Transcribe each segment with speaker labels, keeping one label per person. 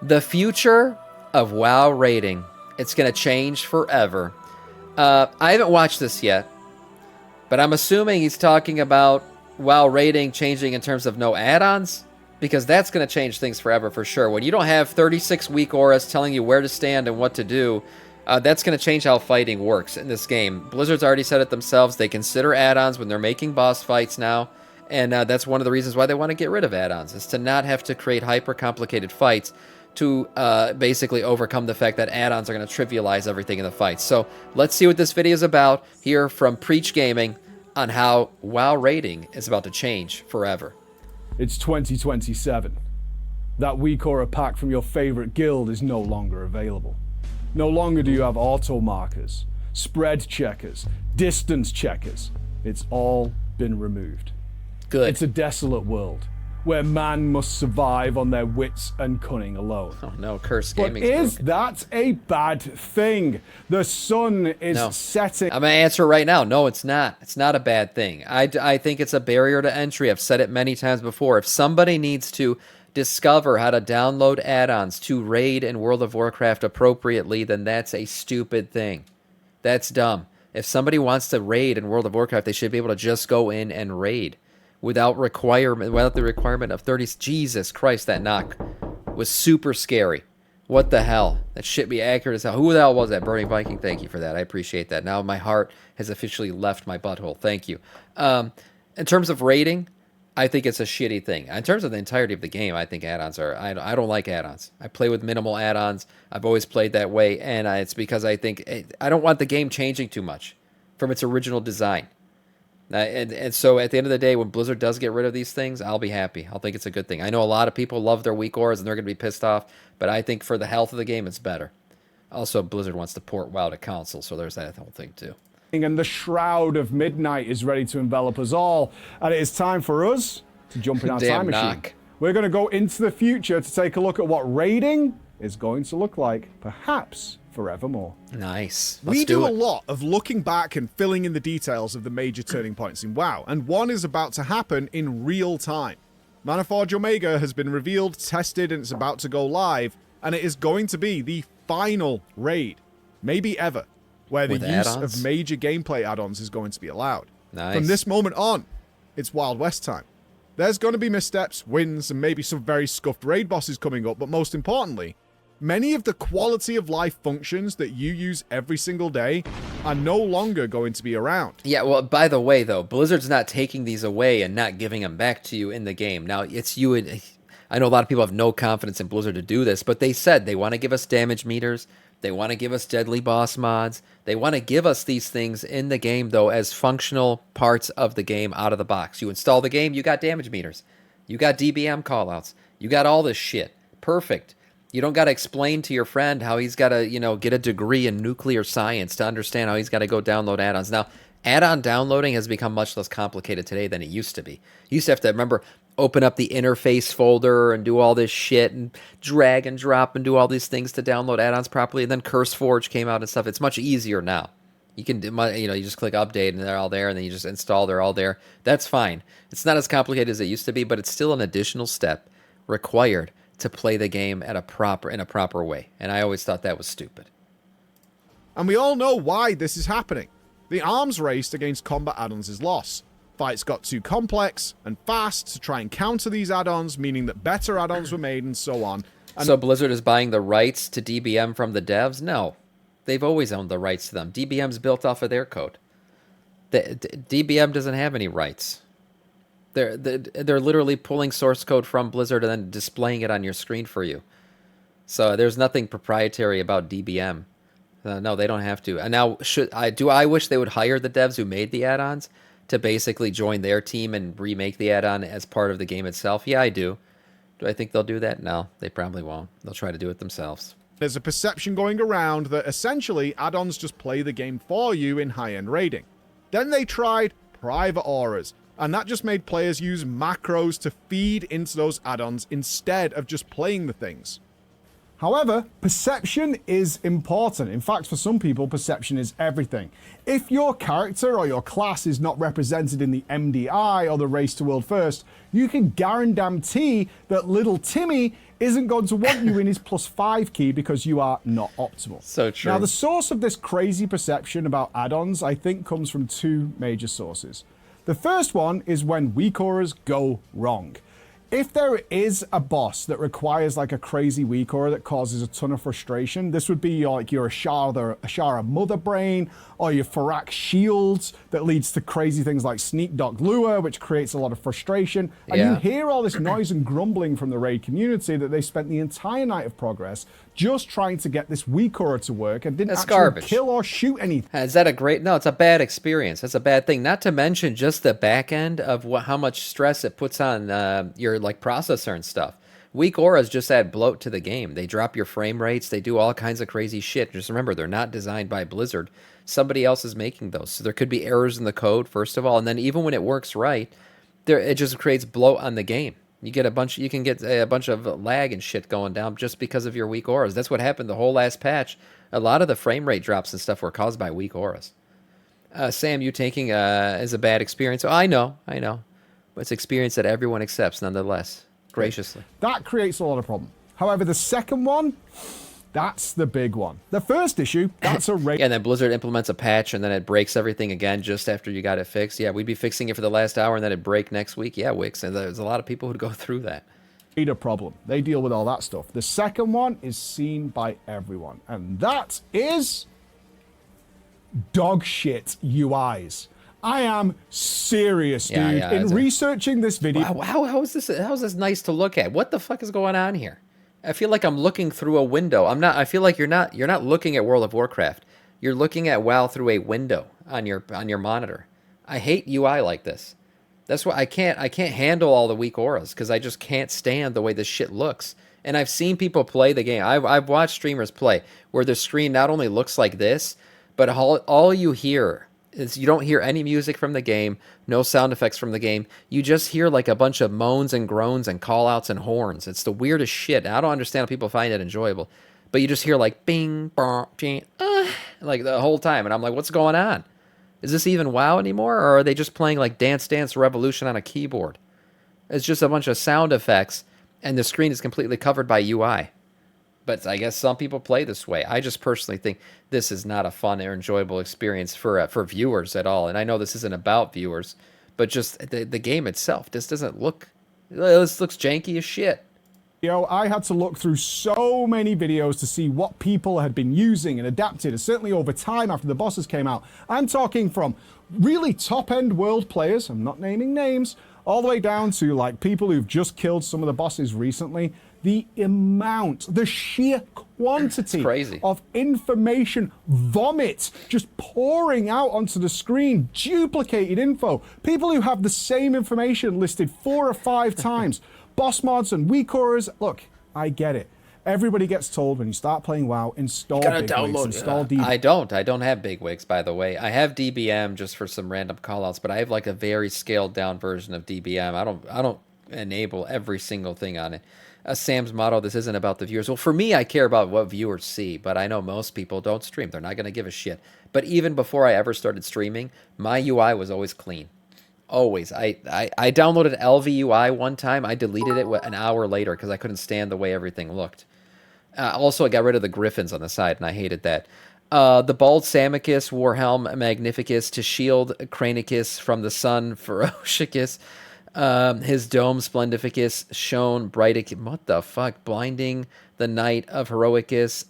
Speaker 1: The future of WoW raiding. It's going to change forever. I haven't watched this yet, but I'm assuming he's talking about WoW raiding changing in terms of no add-ons, because that's going to change things forever for sure. When you don't have 36 weak auras telling you where to stand and what to do, that's going to change how fighting works in this game. Blizzard's already said it themselves. They consider add-ons when they're making boss fights now, and that's one of the reasons why they want to get rid of add-ons, is to not have to create hyper-complicated fights to basically overcome the fact that add-ons are going to trivialize everything in the fight. So let's see what this video is about here from Preach Gaming on how WoW raiding is about to change forever.
Speaker 2: It's 2027. That weak aura pack from your favorite guild is no longer available. No longer do you have auto markers, spread checkers, distance checkers. It's all been removed.
Speaker 1: Good.
Speaker 2: It's a desolate world where man must survive on their wits and cunning alone.
Speaker 1: Oh no, Curse
Speaker 2: But
Speaker 1: Gaming.
Speaker 2: is that a bad thing? The sun is setting.
Speaker 1: I'm going to answer right now. No, it's not. It's not a bad thing. I think it's a barrier to entry. I've said it many times before. If somebody needs to discover how to download add-ons to raid in World of Warcraft appropriately, then that's a stupid thing. That's dumb. If somebody wants to raid in World of Warcraft, they should be able to just go in and raid without the requirement of 30. Jesus Christ, that knock was super scary. What the hell? That shit be accurate as hell. Who the hell was that? Burning Viking, thank you for that. I appreciate that. Now my heart has officially left my butthole. Thank you. In terms of raiding, I think it's a shitty thing. In terms of the entirety of the game, I think add-ons are... I don't like add-ons. I play with minimal add-ons. I've always played that way, and it's because I think... I don't want the game changing too much from its original design. And so at the end of the day, when Blizzard does get rid of these things, I'll be happy. I'll think it's a good thing. I know a lot of people love their weak auras and they're going to be pissed off, but I think for the health of the game, it's better. Also, Blizzard wants to port WoW to console, so there's that whole thing too.
Speaker 2: And the shroud of midnight is ready to envelop us all. And it is time for us to jump in our time machine.
Speaker 1: Knock.
Speaker 2: We're going to go into the future to take a look at what raiding is going to look like, perhaps forevermore.
Speaker 1: Nice.
Speaker 3: We do a lot of looking back and filling in the details of the major turning points in WoW, and one is about to happen in real time. Manaforge Omega has been revealed, tested, and it's about to go live, and it is going to be the final raid, maybe ever, where the use of major gameplay add-ons is going to be allowed.
Speaker 1: Nice.
Speaker 3: From this moment on, it's Wild West time. There's going to be missteps, wins, and maybe some very scuffed raid bosses coming up, but most importantly, many of the quality of life functions that you use every single day are no longer going to be around.
Speaker 1: Yeah, well, by the way, though, Blizzard's not taking these away and not giving them back to you in the game. Now, it's you and... I know a lot of people have no confidence in Blizzard to do this, but they said they want to give us damage meters. They want to give us deadly boss mods. They want to give us these things in the game, though, as functional parts of the game out of the box. You install the game, you got damage meters. You got DBM callouts. You got all this shit. Perfect. You don't got to explain to your friend how he's got to, get a degree in nuclear science to understand how he's got to go download add-ons. Now, add-on downloading has become much less complicated today than it used to be. You used to have to, remember, open up the interface folder and do all this shit and drag and drop and do all these things to download add-ons properly. And then CurseForge came out and stuff. It's much easier now. You can, you just click update and they're all there, and then you just install, they're all there. That's fine. It's not as complicated as it used to be, but it's still an additional step required to play the game in a proper way. And I always thought that was stupid.
Speaker 3: And we all know why this is happening. The arms race against combat add-ons is lost. Fights got too complex and fast to try and counter these add-ons, meaning that better add-ons were made and so on. And
Speaker 1: so Blizzard is buying the rights to DBM from the devs? No. They've always owned the rights to them. DBM's built off of their code. DBM doesn't have any rights. They're literally pulling source code from Blizzard and then displaying it on your screen for you. So there's nothing proprietary about DBM. No, they don't have to. And now, I wish they would hire the devs who made the add-ons to basically join their team and remake the add-on as part of the game itself? Yeah, I do. Do I think they'll do that? No, they probably won't. They'll try to do it themselves.
Speaker 3: There's a perception going around that essentially add-ons just play the game for you in high-end raiding. Then they tried private auras, and that just made players use macros to feed into those add-ons instead of just playing the things.
Speaker 2: However, perception is important. In fact, for some people, perception is everything. If your character or your class is not represented in the MDI or the Race to World First, you can guarantee that little Timmy isn't going to want you in his +5 key because you are not optimal.
Speaker 1: So true.
Speaker 2: Now, the source of this crazy perception about add-ons, I think, comes from two major sources. The first one is when weak auras go wrong. If there is a boss that requires like a crazy weak aura that causes a ton of frustration, this would be like your Ashara Mother Brain or your Farak Shields that leads to crazy things like Sneak Dock Lure, which creates a lot of frustration. And you hear all this noise and grumbling from the raid community that they spent the entire night of progress just trying to get this weak aura to work and didn't actually kill or shoot anything.
Speaker 1: Is that a great... No, it's a bad experience. That's a bad thing. Not to mention just the back end of how much stress it puts on your like processor and stuff. Weak auras just add bloat to the game. They drop your frame rates. They do all kinds of crazy shit. Just remember, they're not designed by Blizzard. Somebody else is making those. So there could be errors in the code, first of all. And then even when it works right, it just creates bloat on the game. You can get a bunch of lag and shit going down just because of your weak auras. That's what happened the whole last patch. A lot of the frame rate drops and stuff were caused by weak auras. Sam, you taking as a bad experience? Oh, I know. But it's experience that everyone accepts nonetheless, graciously.
Speaker 2: That creates a lot of problem. However, the second one, that's the big one. The first issue, that's a raid.
Speaker 1: Yeah, and then Blizzard implements a patch and then it breaks everything again just after you got it fixed. Yeah, we'd be fixing it for the last hour and then it'd break next week. Yeah, Wix, and there's a lot of people who'd go through that.
Speaker 2: A problem. They deal with all that stuff. The second one is seen by everyone, and that is dog shit UIs. I am serious, dude. In researching this video...
Speaker 1: How is this nice to look at? What the fuck is going on here? I feel like I'm looking through a window. I feel like you're not looking at World of Warcraft. You're looking at WoW through a window on your monitor. I hate UI like this. That's why I can't handle all the weak auras because I just can't stand the way this shit looks. And I've seen people play the game. I've watched streamers play where the screen not only looks like this, but all you hear is you don't hear any music from the game, no sound effects from the game. You just hear like a bunch of moans and groans and call-outs and horns. It's the weirdest shit. I don't understand how people find it enjoyable. But you just hear like bing, bong, ching, like the whole time. And I'm like, what's going on? Is this even WoW anymore? Or are they just playing like Dance Dance Revolution on a keyboard? It's just a bunch of sound effects and the screen is completely covered by UI. But I guess some people play this way. I just personally think this is not a fun or enjoyable experience for viewers at all. And I know this isn't about viewers, but just the game itself. This doesn't look... This looks janky as shit.
Speaker 2: I had to look through so many videos to see what people had been using and adapted, and certainly over time after the bosses came out. I'm talking from really top-end world players, I'm not naming names, all the way down to like people who've just killed some of the bosses recently. The amount, the sheer quantity of information vomit just pouring out onto the screen, duplicated info. People who have the same information listed 4 or 5 times. Boss mods and weak auras. Look, I get it. Everybody gets told when you start playing WoW, install bigwigs, install DBM.
Speaker 1: I don't have bigwigs, by the way. I have DBM just for some random callouts, but I have like a very scaled down version of DBM. I don't enable every single thing on it. Sam's motto, this isn't about the viewers. Well, for me, I care about what viewers see, but I know most people don't stream. They're not going to give a shit. But even before I ever started streaming, my UI was always clean. Always. I downloaded LVUI one time. I deleted it an hour later because I couldn't stand the way everything looked. Also, I got rid of the griffins on the side, and I hated that. The bald Samiccus, Warhelm Magnificus, to shield Cranicus from the sun, Ferocicus. His dome Splendificus shone Brighticus. What the fuck? Blinding the night of Heroicus,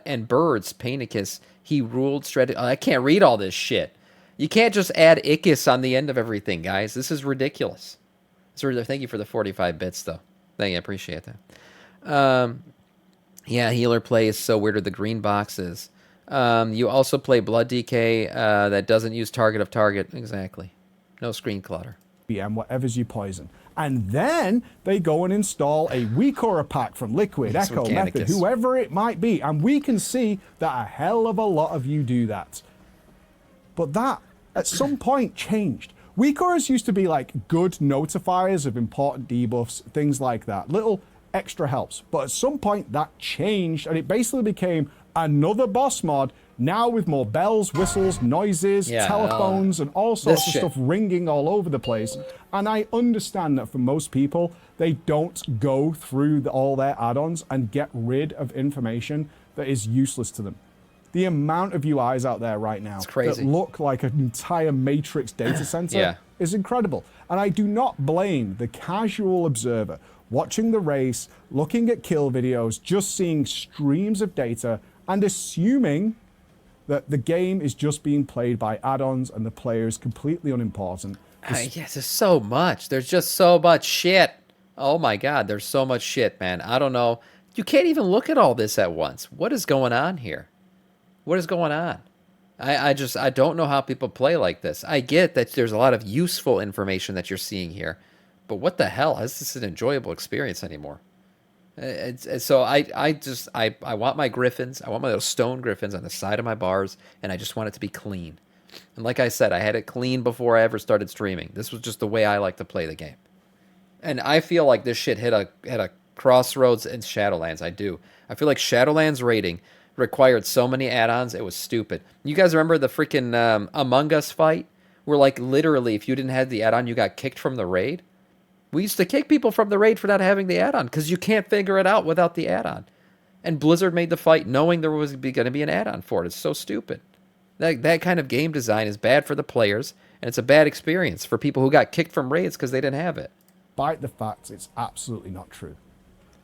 Speaker 1: and birds Painicus. He ruled I can't read all this shit. You can't just add Icus on the end of everything, guys. This is ridiculous. Thank you for the 45 bits, though. Thank you, I appreciate that. Yeah, healer play is so weird with the green boxes. You also play Blood DK that doesn't use target of target. Exactly. No screen clutter.
Speaker 2: Whatever's you poison. And then they go and install a weak aura pack from Liquid, Echo, Method, whoever it might be. And we can see that a hell of a lot of you do that. But that, at some point, changed. Weak auras used to be like good notifiers of important debuffs, things like that. Little extra helps. But at some point that changed and it basically became another boss mod, now with more bells, whistles, noises, telephones, and all sorts of stuff ringing all over the place. And I understand that for most people, they don't go through all their add-ons and get rid of information that is useless to them. The amount of UIs out there right now that look like an entire Matrix data center is incredible. And I do not blame the casual observer watching the race, looking at kill videos, just seeing streams of data and assuming that the game is just being played by add-ons and the player is completely unimportant.
Speaker 1: Yes, there's so much. There's just so much shit. Oh my God, there's so much shit, man. I don't know. You can't even look at all this at once. What is going on here? What is going on? I don't know how people play like this. I get that there's a lot of useful information that you're seeing here, but what the hell? Is this an enjoyable experience anymore? So I want my griffins. I want my little stone griffins on the side of my bars, and I just want it to be clean. And like I said, I had it clean before I ever started streaming. This was just the way I like to play the game. And I feel like this shit hit a crossroads in Shadowlands. I do. I feel like Shadowlands rating required so many add-ons, it was stupid. You guys remember the freaking Among Us fight? Where, like, literally, if you didn't have the add-on, you got kicked from the raid? We used to kick people from the raid for not having the add-on, because you can't figure it out without the add-on. And Blizzard made the fight knowing there was going to be an add-on for it. It's so stupid. That kind of game design is bad for the players, and it's a bad experience for people who got kicked from raids because they didn't have it.
Speaker 2: Despite the fact it's absolutely not true.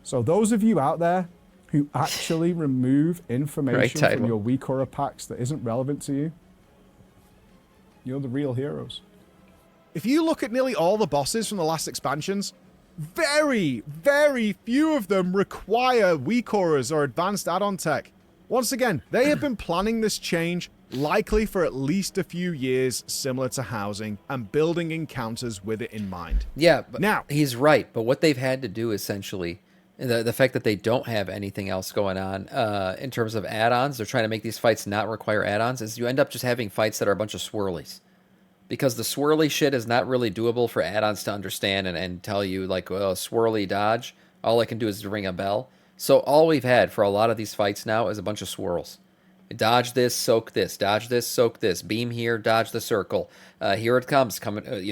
Speaker 2: So those of you out there who actually remove information from your weak aura packs that isn't relevant to you, you're the real heroes.
Speaker 3: If you look at nearly all the bosses from the last expansions, very, very few of them require weak auras or advanced add-on tech. Once again, they have been planning this change likely for at least a few years, similar to housing, and building encounters with it in mind.
Speaker 1: Yeah, but now he's right. But what they've had to do essentially, the fact that they don't have anything else going on in terms of add-ons, they're trying to make these fights not require add-ons, is you end up just having fights that are a bunch of swirlies. Because the swirly shit is not really doable for add-ons to understand and tell you, like, well, swirly dodge, all I can do is ring a bell. So all we've had for a lot of these fights now is a bunch of swirls. Dodge this, soak this, dodge this, soak this, beam here, dodge the circle. Here it comes,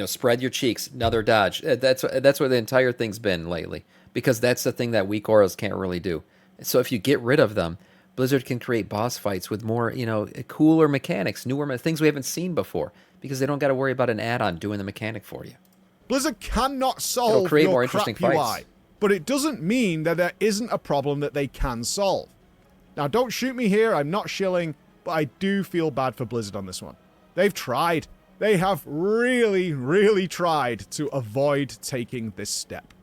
Speaker 1: spread your cheeks, another dodge. That's what the entire thing's been lately, because that's the thing that weak auras can't really do. So if you get rid of them, Blizzard can create boss fights with more, cooler mechanics, newer things we haven't seen before, because they don't got to worry about an add-on doing the mechanic for you.
Speaker 3: Blizzard cannot solve your more interesting crap UI, fights. But it doesn't mean that there isn't a problem that they can solve. Now, don't shoot me here, I'm not shilling, but I do feel bad for Blizzard on this one. They've tried. They have really, really tried to avoid taking this step.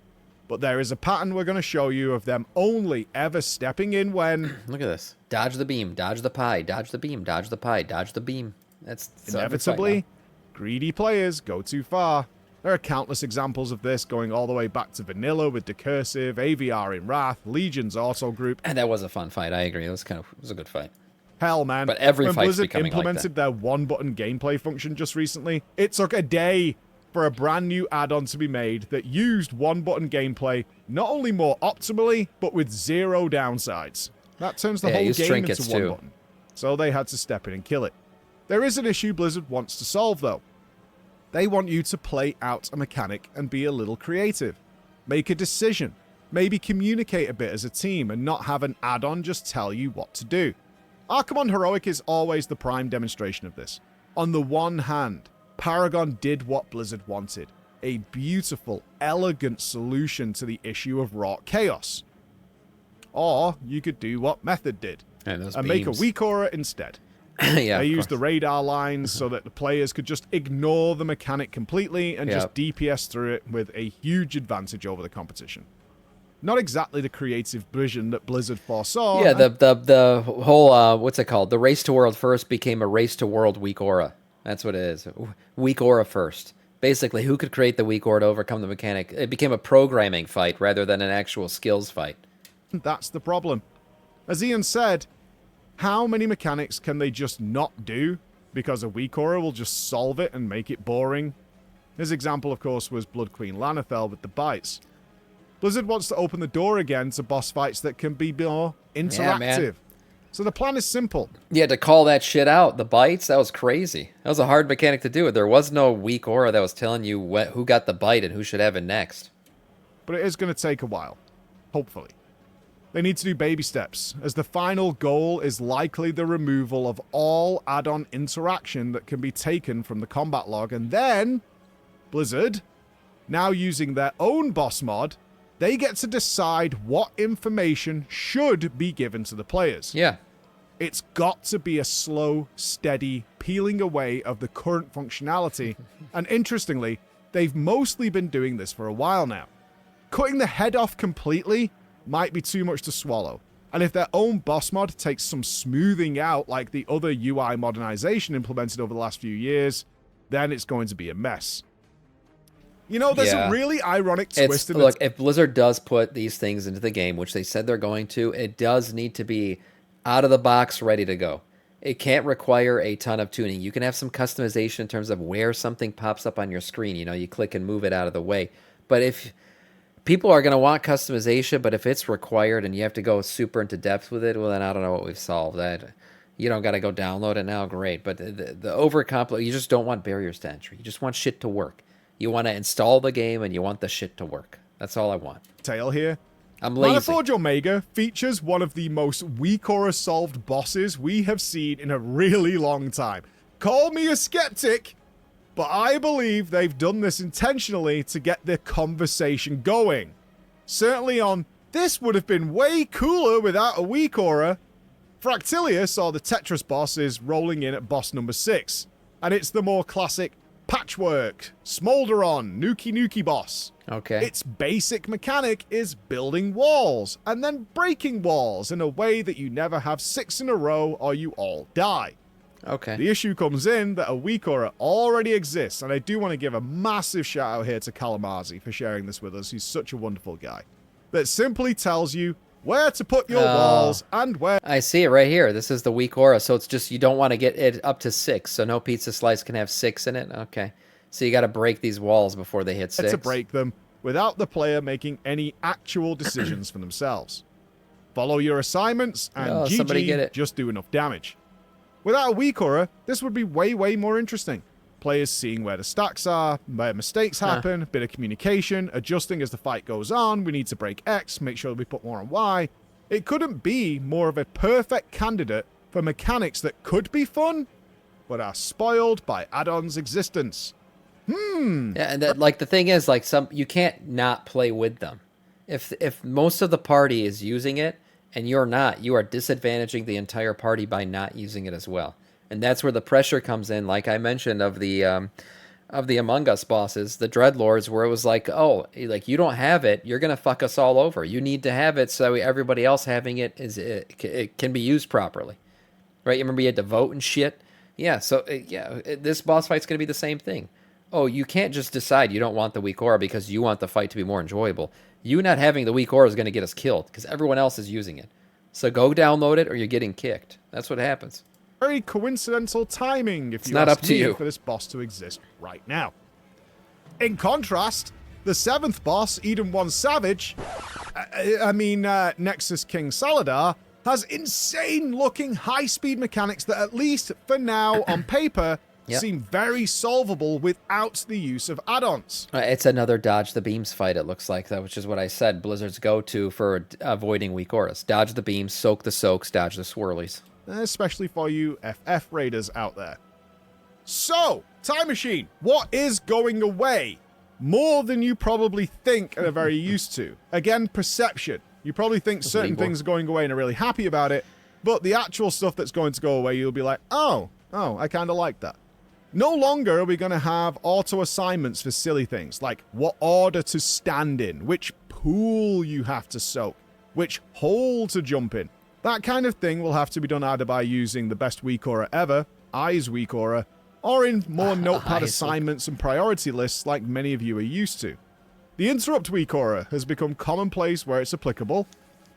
Speaker 3: But there is a pattern we're going to show you of them only ever stepping in when...
Speaker 1: Look at this. Dodge the beam, dodge the pie, dodge the beam, dodge the pie, dodge the beam. That's
Speaker 3: inevitably, greedy players go too far. There are countless examples of this going all the way back to vanilla with Decursive, AVR in Wrath, Legion's auto group.
Speaker 1: And that was a fun fight, I agree. It was a good fight.
Speaker 3: Hell, man.
Speaker 1: But every
Speaker 3: when
Speaker 1: fight's
Speaker 3: Blizzard implemented their one-button gameplay function just recently, it took a day for a brand new add-on to be made that used one-button gameplay not only more optimally, but with zero downsides. That turns the whole game into one button. So they had to step in and kill it. There is an issue Blizzard wants to solve, though. They want you to play out a mechanic and be a little creative. Make a decision. Maybe communicate a bit as a team and not have an add-on just tell you what to do. Archimon Heroic is always the prime demonstration of this. On the one hand, Paragon did what Blizzard wanted. A beautiful, elegant solution to the issue of wrought chaos. Or you could do what Method did and make a weak aura instead.
Speaker 1: Yeah,
Speaker 3: they used the radar lines so that the players could just ignore the mechanic completely and just DPS through it with a huge advantage over the competition. Not exactly the creative vision that Blizzard foresaw.
Speaker 1: Yeah, the whole, what's it called? The race to world first became a race to world weak aura. That's what it is. Weak aura first. Basically, who could create the weak aura to overcome the mechanic? It became a programming fight rather than an actual skills fight.
Speaker 3: That's the problem. As Ian said, how many mechanics can they just not do because a weak aura will just solve it and make it boring? His example, of course, was Blood Queen Lanethel with the bites. Blizzard wants to open the door again to boss fights that can be more interactive. So the plan is simple.
Speaker 1: Yeah, to call that shit out, the bites, that was crazy. That was a hard mechanic to do. There was no weak aura that was telling you who got the bite and who should have it next.
Speaker 3: But it is going to take a while. Hopefully. They need to do baby steps, as the final goal is likely the removal of all add-on interaction that can be taken from the combat log, and then Blizzard, now using their own boss mod, they get to decide what information should be given to the players.
Speaker 1: Yeah.
Speaker 3: It's got to be a slow, steady peeling away of the current functionality, and interestingly, they've mostly been doing this for a while now. Cutting the head off completely might be too much to swallow, and if their own boss mod takes some smoothing out like the other UI modernization implemented over the last few years, then it's going to be a mess. You know, there's a really ironic twist in it.
Speaker 1: Look, if Blizzard does put these things into the game, which they said they're going to, it does need to be out of the box, ready to go. It can't require a ton of tuning. You can have some customization in terms of where something pops up on your screen. You know, you click and move it out of the way. But if people are going to want customization, but if it's required and you have to go super into depth with it, well, then I don't know what we've solved. You don't got to go download it now, great. But the you just don't want barriers to entry. You just want shit to work. You want to install the game and you want the shit to work. That's all I want.
Speaker 3: Tail here.
Speaker 1: I'm lazy.
Speaker 3: Manaforge Omega features one of the most weak aura solved bosses we have seen in a really long time. Call me a skeptic, but I believe they've done this intentionally to get the conversation going. Certainly on, this would have been way cooler without a weak aura. Fractilia saw the Tetris bosses rolling in at boss number 6, and it's the more classic Patchwork, Smolderon, Nuki Nuki boss.
Speaker 1: Okay.
Speaker 3: Its basic mechanic is building walls, and then breaking walls in a way that you never have 6 in a row or you all die.
Speaker 1: Okay.
Speaker 3: The issue comes in that a weak aura already exists, and I do want to give a massive shout out here to Kalamazzi for sharing this with us. He's such a wonderful guy. That simply tells you where to put your walls and where...
Speaker 1: I see it right here. This is the weak aura, so it's just you don't want to get it up to 6, so no pizza slice can have 6 in it? Okay. So you got to break these walls before they hit 6?
Speaker 3: To break them without the player making any actual decisions for themselves. Follow your assignments, and GG, just do enough damage. Without a weak aura, this would be way, way more interesting. Players seeing where the stacks are, where mistakes happen, a bit of communication, adjusting as the fight goes on, we need to break X, make sure we put more on Y. It couldn't be more of a perfect candidate for mechanics that could be fun, but are spoiled by add-ons' existence.
Speaker 1: Yeah, and the thing is, you can't not play with them. If most of the party is using it, and you're not, you are disadvantaging the entire party by not using it as well. And that's where the pressure comes in, like I mentioned, of the Among Us bosses, the Dreadlords, where it was like, oh, like you don't have it, you're gonna fuck us all over. You need to have it so everybody else having it it can be used properly, right? You remember you had to vote and shit. Yeah, so this boss fight's gonna be the same thing. Oh, you can't just decide you don't want the weak aura because you want the fight to be more enjoyable. You not having the weak aura is going to get us killed because everyone else is using it. So go download it or you're getting kicked. That's what happens.
Speaker 3: Very coincidental timing, if you
Speaker 1: not
Speaker 3: ask
Speaker 1: up to
Speaker 3: me,
Speaker 1: you.
Speaker 3: For this boss to exist right now. In contrast, the 7th boss, Eden 1 Savage, Nexus King Saladar, has insane-looking high-speed mechanics that, at least for now, on paper, seem very solvable without the use of add-ons.
Speaker 1: It's another dodge the beams fight, it looks like, which is what I said Blizzard's go-to for avoiding weak auras. Dodge the beams, soak the soaks, dodge the swirlies.
Speaker 3: Especially for you FF raiders out there. So, Time Machine, what is going away? More than you probably think and are very used to. Again, perception. You probably think certain things are going away and are really happy about it, but the actual stuff that's going to go away, you'll be like, oh, I kind of like that. No longer are we going to have auto assignments for silly things like what order to stand in, which pool you have to soak, which hole to jump in. That kind of thing will have to be done either by using the best weak aura ever, Eyes weak aura, or in more notepad assignments and priority lists like many of you are used to. The interrupt weak aura has become commonplace where it's applicable.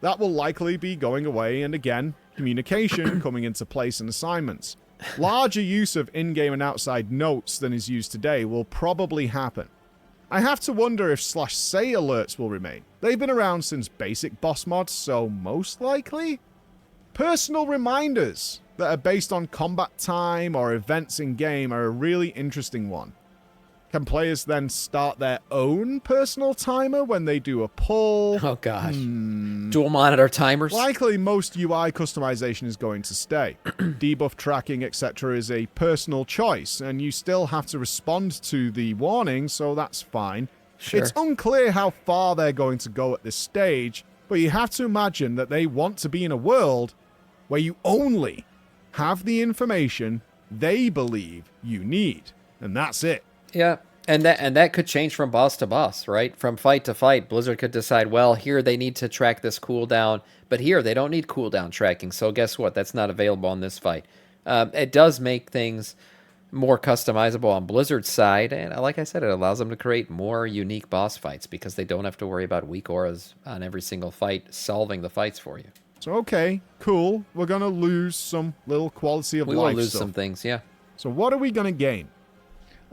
Speaker 3: That will likely be going away, and again, communication coming into place in assignments. Larger use of in-game and outside notes than is used today will probably happen. I have to wonder if /say alerts will remain. They've been around since basic boss mods, so most likely. Personal reminders that are based on combat time or events in game are a really interesting one. Can players then start their own personal timer when they do a pull?
Speaker 1: Oh gosh. Dual monitor timers?
Speaker 3: Likely most UI customization is going to stay. Debuff tracking, etc. is a personal choice, and you still have to respond to the warning, so that's fine.
Speaker 1: Sure.
Speaker 3: It's unclear how far they're going to go at this stage, but you have to imagine that they want to be in a world where you only have the information they believe you need, and that's it.
Speaker 1: Yeah, and that could change from boss to boss, right? From fight to fight, Blizzard could decide, well, here they need to track this cooldown, but here they don't need cooldown tracking, so guess what? That's not available on this fight. It does make things more customizable on Blizzard's side, and like I said, it allows them to create more unique boss fights because they don't have to worry about weak auras on every single fight solving the fights for you.
Speaker 3: So, okay, cool. We're going to lose some little quality of life
Speaker 1: We will lose
Speaker 3: stuff.
Speaker 1: some things, yeah.
Speaker 3: So what are we going to gain?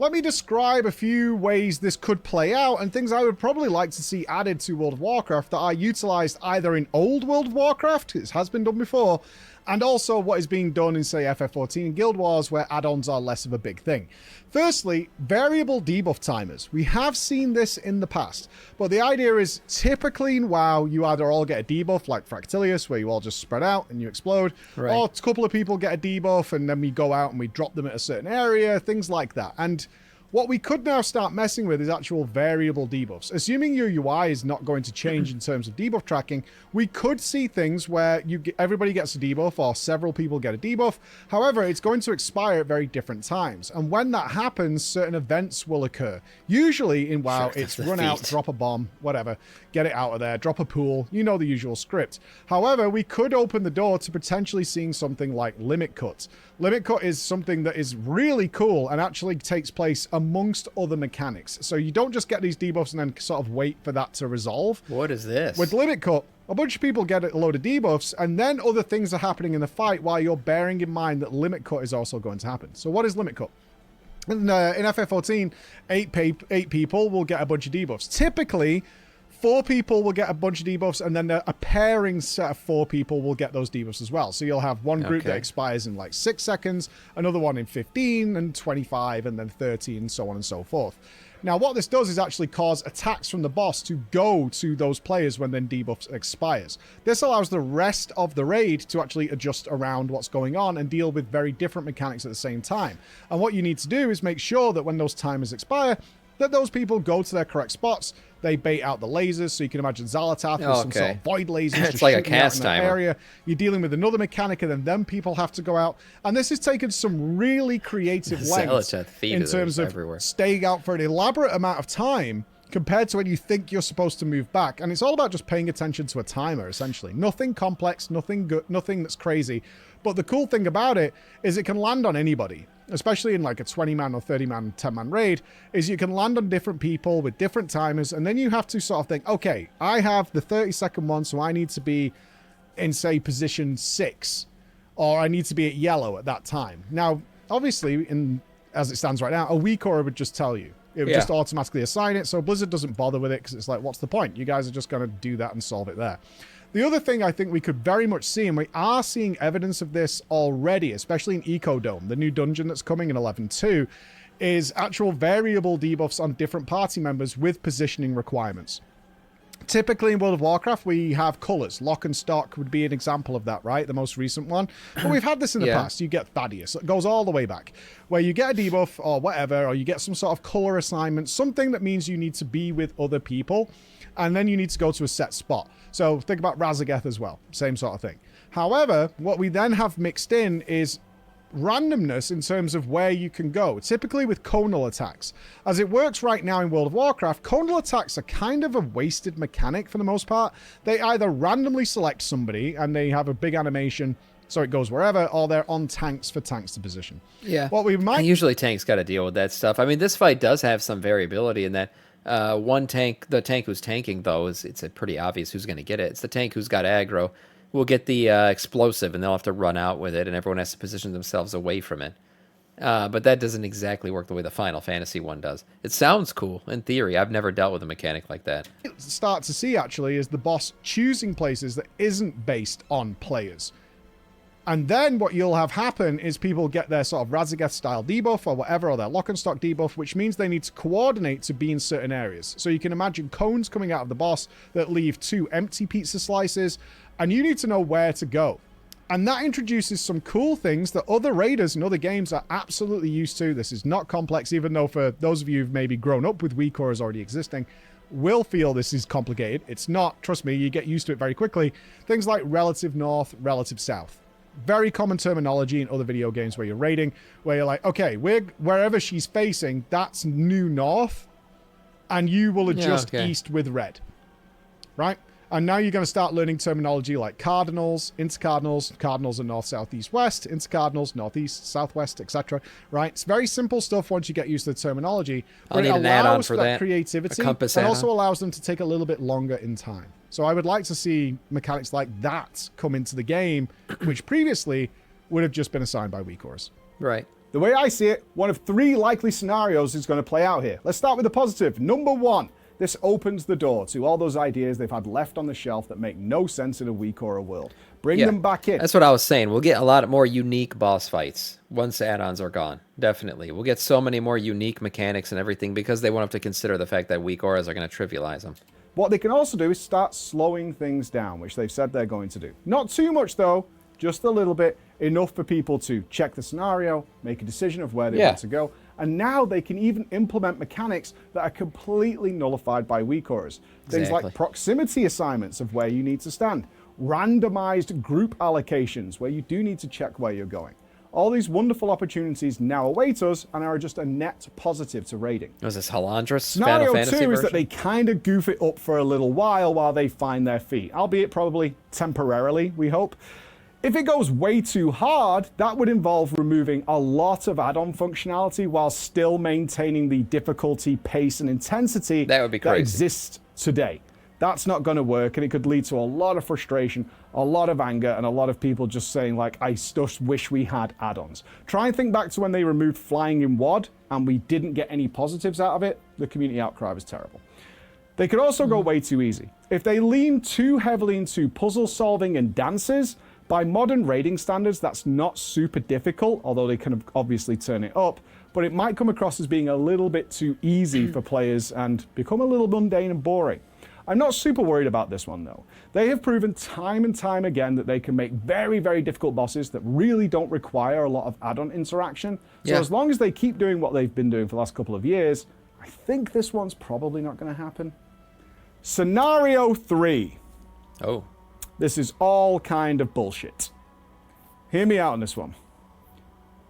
Speaker 3: Let me describe a few ways this could play out and things I would probably like to see added to World of Warcraft that are utilized either in old World of Warcraft, it has been done before, and also what is being done in, say, FF14 and Guild Wars, where add-ons are less of a big thing. Firstly, variable debuff timers. We have seen this in the past, but the idea is typically in WoW, you either all get a debuff, like Fractilius, where you all just spread out and you explode,
Speaker 1: right,
Speaker 3: or a couple of people get a debuff and then we go out and we drop them at a certain area, things like that. And what we could now start messing with is actual variable debuffs. Assuming your UI is not going to change in terms of debuff tracking, we could see things where everybody gets a debuff or several people get a debuff. However, it's going to expire at very different times. And when that happens, certain events will occur. Usually in WoW, it's run out, drop a bomb, whatever, get it out of there, drop a pool, you know the usual script. However, we could open the door to potentially seeing something like limit cut. Limit cut is something that is really cool and actually takes place amongst other mechanics. So you don't just get these debuffs and then sort of wait for that to resolve.
Speaker 1: What is this?
Speaker 3: With limit cut, a bunch of people get a load of debuffs and then other things are happening in the fight while you're bearing in mind that limit cut is also going to happen. So what is limit cut? In FF14, eight people will get a bunch of debuffs. Typically, 4 people will get a bunch of debuffs, and then a pairing set of 4 people will get those debuffs as well. So you'll have one group that expires in like 6 seconds, another one in 15, and 25, and then 30, and so on and so forth. Now, what this does is actually cause attacks from the boss to go to those players when then debuffs expires. This allows the rest of the raid to actually adjust around what's going on and deal with very different mechanics at the same time. And what you need to do is make sure that when those timers expire, that those people go to their correct spots. They bait out the lasers, so you can imagine Xalatath with some sort of void lasers.
Speaker 1: It's
Speaker 3: just
Speaker 1: like a
Speaker 3: shooting out
Speaker 1: cast
Speaker 3: in that
Speaker 1: timer.
Speaker 3: area. You're dealing with another mechanic, and then people have to go out. And this has taken some really creative lengths in terms of staying out for an elaborate amount of time compared to when you think you're supposed to move back. And it's all about just paying attention to a timer, essentially. Nothing complex, nothing good, nothing that's crazy. But the cool thing about it is it can land on anybody, especially in like a 20-man or 30-man, 10-man raid, is you can land on different people with different timers, and then you have to sort of think, okay, I have the 30-second one, so I need to be in, say, position 6, or I need to be at yellow at that time. Now, obviously, as it stands right now, a weak aura would just tell you. It would just automatically assign it, so Blizzard doesn't bother with it, because it's like, what's the point? You guys are just going to do that and solve it there. The other thing I think we could very much see, and we are seeing evidence of this already, especially in Ecodome, the new dungeon that's coming in 11.2, is actual variable debuffs on different party members with positioning requirements. Typically in World of Warcraft, we have colors. Lock and Stock would be an example of that, right? The most recent one. But we've had this in the past. You get Thaddeus. It goes all the way back. Where you get a debuff or whatever, or you get some sort of color assignment, something that means you need to be with other people, and then you need to go to a set spot. So think about Razageth as well. Same sort of thing. However, what we then have mixed in is randomness in terms of where you can go, typically with conal attacks. As it works right now in World of Warcraft, conal attacks are kind of a wasted mechanic for the most part. They either randomly select somebody and they have a big animation so it goes wherever, or they're on tanks for tanks to position.
Speaker 1: Yeah.
Speaker 3: What we might...
Speaker 1: And usually tanks got to deal with that stuff. I mean, this fight does have some variability in that one tank, the tank who's tanking, though, it's a pretty obvious who's going to get it. It's the tank who's got aggro. Will get the explosive, and they'll have to run out with it, and everyone has to position themselves away from it. But that doesn't exactly work the way the Final Fantasy one does. It sounds cool in theory. I've never dealt with a mechanic like that.
Speaker 3: Start to see actually is the boss choosing places that isn't based on players. And then what you'll have happen is people get their sort of Razageth style debuff or whatever, or their lock and stock debuff, which means they need to coordinate to be in certain areas. So you can imagine cones coming out of the boss that leave 2 empty pizza slices, and you need to know where to go. And that introduces some cool things that other raiders and other games are absolutely used to. This is not complex, even though for those of you who've maybe grown up with WeCore as already existing, will feel this is complicated. It's not. Trust me, you get used to it very quickly. Things like relative north, relative south. Very common terminology in other video games where you're raiding, where you're like, okay, wherever she's facing, that's new north, and you will adjust east with red, right? And now you're going to start learning terminology like cardinals, intercardinals. Cardinals are north, south, east, west. Intercardinals, northeast, southwest, etc. Right? It's very simple stuff once you get used to the terminology. But it allows for that creativity and also allows them to take a little bit longer in time. So I would like to see mechanics like that come into the game, which previously would have just been assigned by WeCores.
Speaker 1: Right.
Speaker 2: The way I see it, one of 3 likely scenarios is going to play out here. Let's start with the positive. Number 1. This opens the door to all those ideas they've had left on the shelf that make no sense in a WeCore world. Bring them back in.
Speaker 1: That's what I was saying. We'll get a lot more unique boss fights once add-ons are gone. Definitely. We'll get so many more unique mechanics and everything because they won't have to consider the fact that WeCores are going to trivialize them.
Speaker 2: What they can also do is start slowing things down, which they've said they're going to do. Not too much, though. Just a little bit. Enough for people to check the scenario, make a decision of where they want to go. And now they can even implement mechanics that are completely nullified by WeCores. Things like proximity assignments of where you need to stand. Randomized group allocations where you do need to check where you're going. All these wonderful opportunities now await us and are just a net positive to raiding.
Speaker 1: Was this Halandras
Speaker 2: Scenario
Speaker 1: Final Fantasy
Speaker 2: 2 is
Speaker 1: version?
Speaker 2: that they kind of goof it up for a little while they find their feet, albeit probably temporarily, we hope. If it goes way too hard, that would involve removing a lot of add-on functionality while still maintaining the difficulty, pace, and intensity
Speaker 1: that
Speaker 2: exists today. That's not going to work, and it could lead to a lot of frustration, a lot of anger, and a lot of people just saying, like, I just wish we had add-ons. Try and think back to when they removed flying in WoD, and we didn't get any positives out of it. The community outcry was terrible. They could also go way too easy. If they lean too heavily into puzzle solving and dances, by modern raiding standards, that's not super difficult, although they can obviously turn it up, but it might come across as being a little bit too easy for players and become a little mundane and boring. I'm not super worried about this one, though. They have proven time and time again that they can make very, very difficult bosses that really don't require a lot of add-on interaction. So as long as they keep doing what they've been doing for the last couple of years, I think this one's probably not going to happen. Scenario 3.
Speaker 1: Oh.
Speaker 2: This is all kind of bullshit. Hear me out on this one.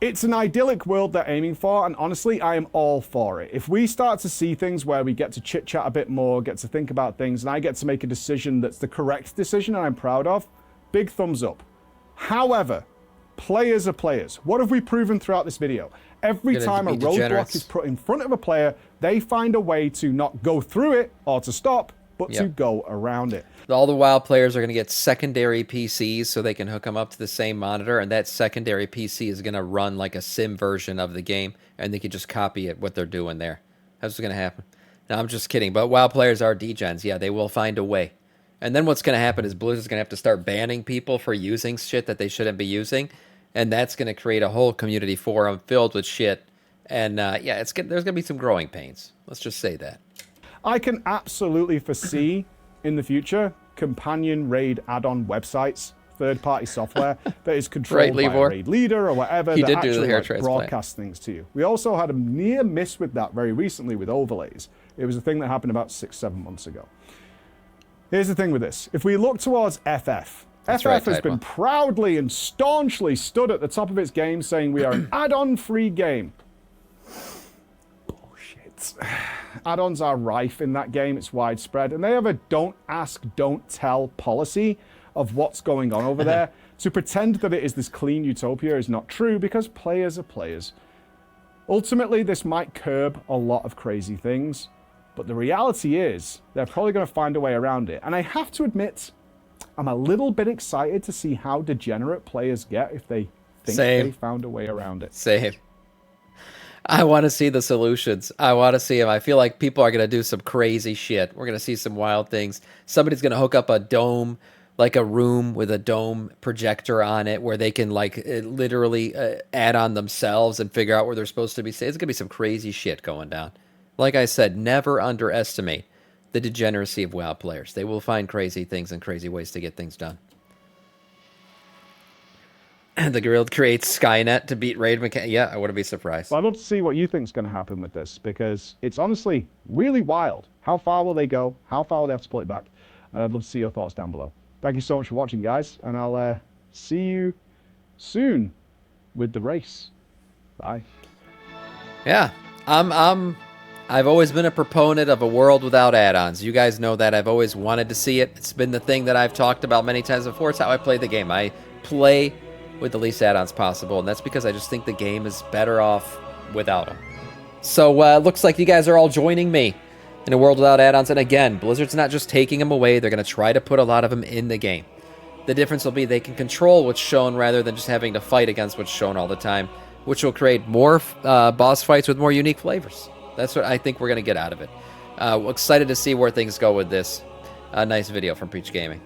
Speaker 2: It's an idyllic world they're aiming for, and honestly, I am all for it. If we start to see things where we get to chit-chat a bit more, get to think about things, and I get to make a decision that's the correct decision and I'm proud of, big thumbs up. However, players are players. What have we proven throughout this video? Every time a roadblock is put in front of a player, they find a way to not go through it or to stop, but to go around it.
Speaker 1: All the WoW players are going to get secondary PCs so they can hook them up to the same monitor, and that secondary PC is going to run like a sim version of the game, and they can just copy it, what they're doing there. That's what's going to happen. No, I'm just kidding, but WoW players are degens. Yeah, they will find a way. And then what's going to happen is Blizzard's going to have to start banning people for using shit that they shouldn't be using, and that's going to create a whole community forum filled with shit. And yeah, there's going to be some growing pains. Let's just say that.
Speaker 2: I can absolutely foresee in the future companion raid add-on websites, third-party software that is controlled by a raid leader or whatever that actually broadcasts things to you. We also had a near miss with that very recently with overlays. It was a thing that happened about 6-7 months ago. Here's the thing with this. If we look towards FF has been proudly and staunchly stood at the top of its game saying we are an add-on free game. Add-ons are rife in that game. It's widespread. And they have a don't ask, don't tell policy of what's going on over there. To pretend that it is this clean utopia is not true because players are players. Ultimately, this might curb a lot of crazy things. But the reality is they're probably going to find a way around it. And I have to admit, I'm a little bit excited to see how degenerate players get if they think they found a way around it.
Speaker 1: Same. I want to see the solutions. I want to see them. I feel like people are going to do some crazy shit. We're going to see some wild things. Somebody's going to hook up a dome, like a room with a dome projector on it where they can like literally add on themselves and figure out where they're supposed to be. It's going to be some crazy shit going down. Like I said, never underestimate the degeneracy of WoW players. They will find crazy things and crazy ways to get things done. The guild creates Skynet to beat raid mechanic. Yeah, I wouldn't be surprised.
Speaker 4: But I'd love to see what you think's going to happen with this, because it's honestly really wild. How far will they go? How far will they have to pull it back? And I'd love to see your thoughts down below. Thank you so much for watching, guys, and I'll see you soon with the race. Bye.
Speaker 1: Yeah, I've always been a proponent of a world without add-ons. You guys know that. I've always wanted to see it. It's been the thing that I've talked about many times before. It's how I play the game. I play with the least add-ons possible, and that's because I just think the game is better off without them. So looks like you guys are all joining me in a world without add-ons, and again, Blizzard's not just taking them away, they're going to try to put a lot of them in the game. The difference will be they can control what's shown rather than just having to fight against what's shown all the time, which will create more boss fights with more unique flavors. That's what I think we're going to get out of it. Excited to see where things go with this. Nice video from Preach Gaming.